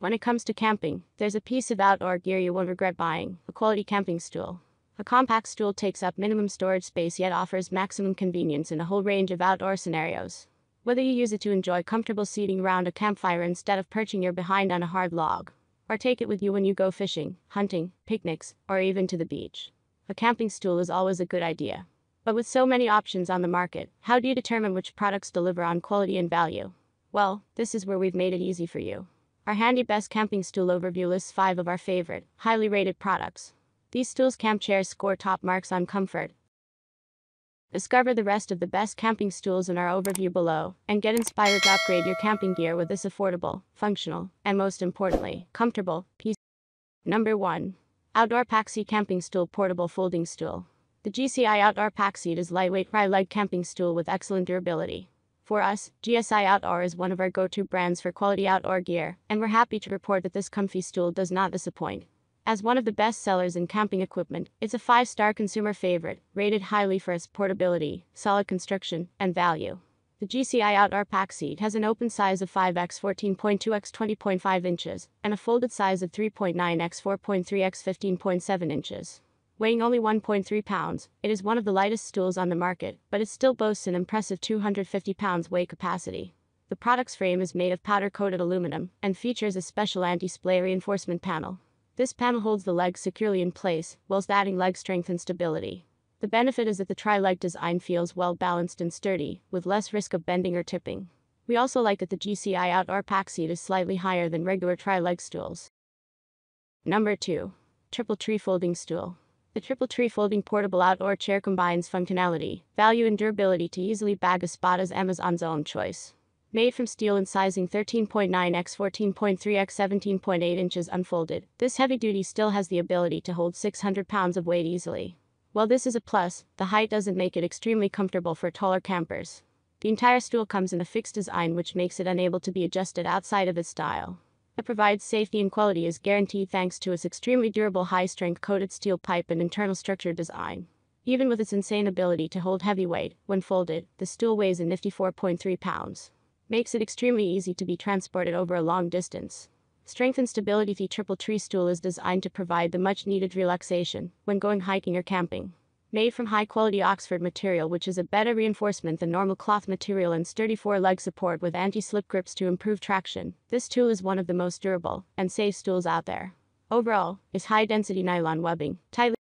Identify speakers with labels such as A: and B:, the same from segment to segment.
A: When it comes to camping, there's a piece of outdoor gear you won't regret buying: a quality camping stool. A compact stool takes up minimum storage space yet offers maximum convenience in a whole range of outdoor scenarios. Whether you use it to enjoy comfortable seating around a campfire instead of perching your behind on a hard log, or take it with you when you go fishing, hunting, picnics, or even to the beach, a camping stool is always a good idea. But with so many options on the market, how do you determine which products deliver on quality and value? Well, this is where we've made it easy for you. Our handy best camping stool overview lists 5 of our favorite, highly rated products. These Stools camp chairs score top marks on comfort. Discover the rest of the best camping stools in our overview below, and get inspired to upgrade your camping gear with this affordable, functional, and most importantly, comfortable piece. Number 1. Outdoor Paxi Camping Stool Portable Folding Stool. The GCI Outdoor Paxi is lightweight tri-leg camping stool with excellent durability. For us, GSI Outdoor is one of our go-to brands for quality outdoor gear, and we're happy to report that this comfy stool does not disappoint. As one of the best sellers in camping equipment, it's a 5-star consumer favorite, rated highly for its portability, solid construction, and value. The GCI Outdoor Paxi has an open size of 5x 14.2x 20.5 inches, and a folded size of 3.9x 4.3x 15.7 inches. Weighing only 1.3 pounds, it is one of the lightest stools on the market, but it still boasts an impressive 250 pounds weight capacity. The product's frame is made of powder-coated aluminum, and features a special anti-splay reinforcement panel. This panel holds the legs securely in place, whilst adding leg strength and stability. The benefit is that the tri-leg design feels well balanced and sturdy, with less risk of bending or tipping. We also like that the GCI Outdoor Paxi is slightly higher than regular tri-leg stools. Number 2. Triple Tree Folding Stool. The Triple Tree Folding Portable Outdoor Chair combines functionality, value and durability to easily bag a spot as Amazon's own choice. Made from steel and sizing 13.9x 14.3x 17.8 inches unfolded, this heavy duty still has the ability to hold 600 pounds of weight easily. While this is a plus, the height doesn't make it extremely comfortable for taller campers. The entire stool comes in a fixed design which makes it unable to be adjusted outside of its style. It provides safety and quality is guaranteed thanks to its extremely durable high-strength coated steel pipe and internal structure design. Even with its insane ability to hold heavy weight, when folded, the stool weighs a nifty 4.3 pounds. Makes it extremely easy to be transported over a long distance. Strength and stability. The Triple Tree stool is designed to provide the much-needed relaxation when going hiking or camping. Made from high-quality Oxford material which is a better reinforcement than normal cloth material and sturdy 4-leg support with anti-slip grips to improve traction, this tool is one of the most durable and safe stools out there. Overall, its high-density nylon webbing tightly.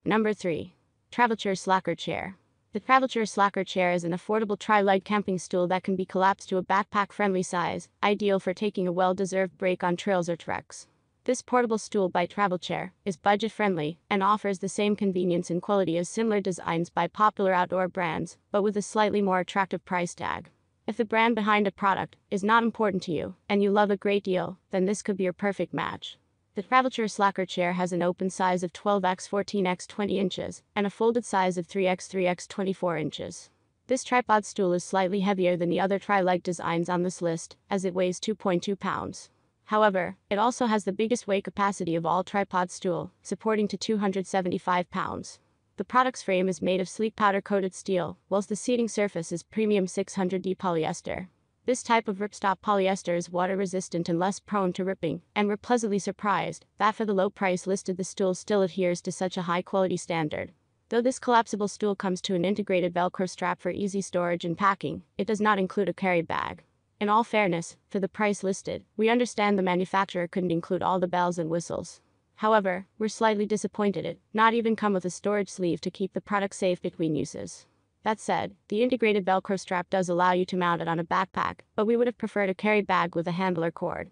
A: Number 3. Travel Chair Slacker Chair. The Travel Chair Slacker Chair is an affordable tri-leg camping stool that can be collapsed to a backpack-friendly size, ideal for taking a well-deserved break on trails or treks. This portable stool by Travel Chair is budget-friendly and offers the same convenience and quality as similar designs by popular outdoor brands, but with a slightly more attractive price tag. If the brand behind a product is not important to you, and you love a great deal, then this could be your perfect match. The Travel Chair Slacker Chair has an open size of 12x 14x 20 inches, and a folded size of 3x 3x 24 inches. This tripod stool is slightly heavier than the other tri-leg designs on this list, as it weighs 2.2 pounds. However, it also has the biggest weight capacity of all tripod stool, supporting to 275 pounds. The product's frame is made of sleek powder-coated steel, whilst the seating surface is premium 600D polyester. This type of ripstop polyester is water-resistant and less prone to ripping, and we're pleasantly surprised that for the low price listed the stool still adheres to such a high-quality standard. Though this collapsible stool comes to an integrated Velcro strap for easy storage and packing, it does not include a carry bag. In all fairness, for the price listed, we understand the manufacturer couldn't include all the bells and whistles. However, we're slightly disappointed it not even come with a storage sleeve to keep the product safe between uses. That said, the integrated Velcro strap does allow you to mount it on a backpack, but we would have preferred a carry bag with a handler cord.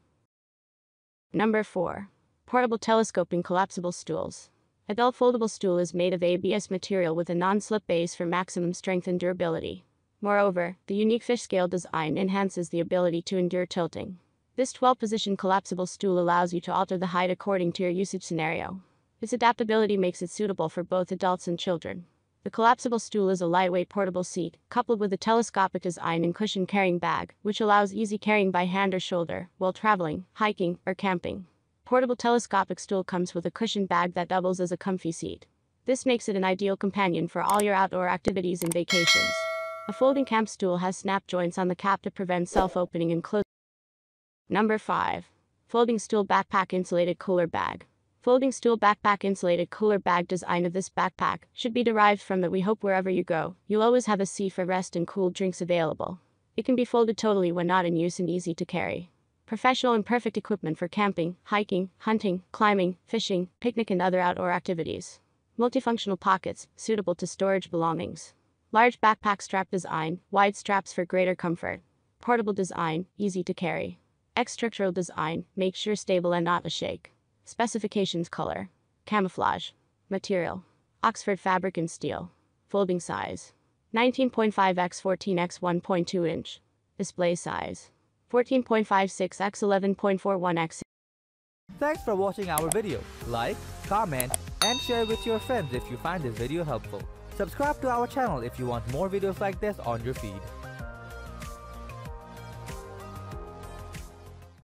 A: Number 4. Portable Telescoping Collapsible Stools. Adult foldable stool is made of ABS material with a non-slip base for maximum strength and durability. Moreover, the unique fish scale design enhances the ability to endure tilting. This 12-position collapsible stool allows you to alter the height according to your usage scenario. Its adaptability makes it suitable for both adults and children. The collapsible stool is a lightweight portable seat, coupled with a telescopic design and cushion carrying bag, which allows easy carrying by hand or shoulder, while traveling, hiking, or camping. Portable telescopic stool comes with a cushion bag that doubles as a comfy seat. This makes it an ideal companion for all your outdoor activities and vacations. A folding camp stool has snap joints on the cap to prevent self-opening and closing. Number 5. Folding stool backpack insulated cooler bag. Folding stool backpack insulated cooler bag. Design of this backpack should be derived from that we hope wherever you go, you'll always have a seat for rest and cool drinks available. It can be folded totally when not in use and easy to carry. Professional and perfect equipment for camping, hiking, hunting, climbing, fishing, picnic and other outdoor activities. Multifunctional pockets, suitable to storage belongings. Large backpack strap design, wide straps for greater comfort. Portable design, easy to carry. Structural design, make sure stable and not a shake. Specifications: color, camouflage, material, Oxford fabric and steel. Folding size, 19.5 x 14 x 1.2 inch. Display size, 14.56 x 11.41 x.
B: Thanks for watching our video. Like, comment, and share with your friends if you find this video helpful. Subscribe to our channel if you want more videos like this on your feed.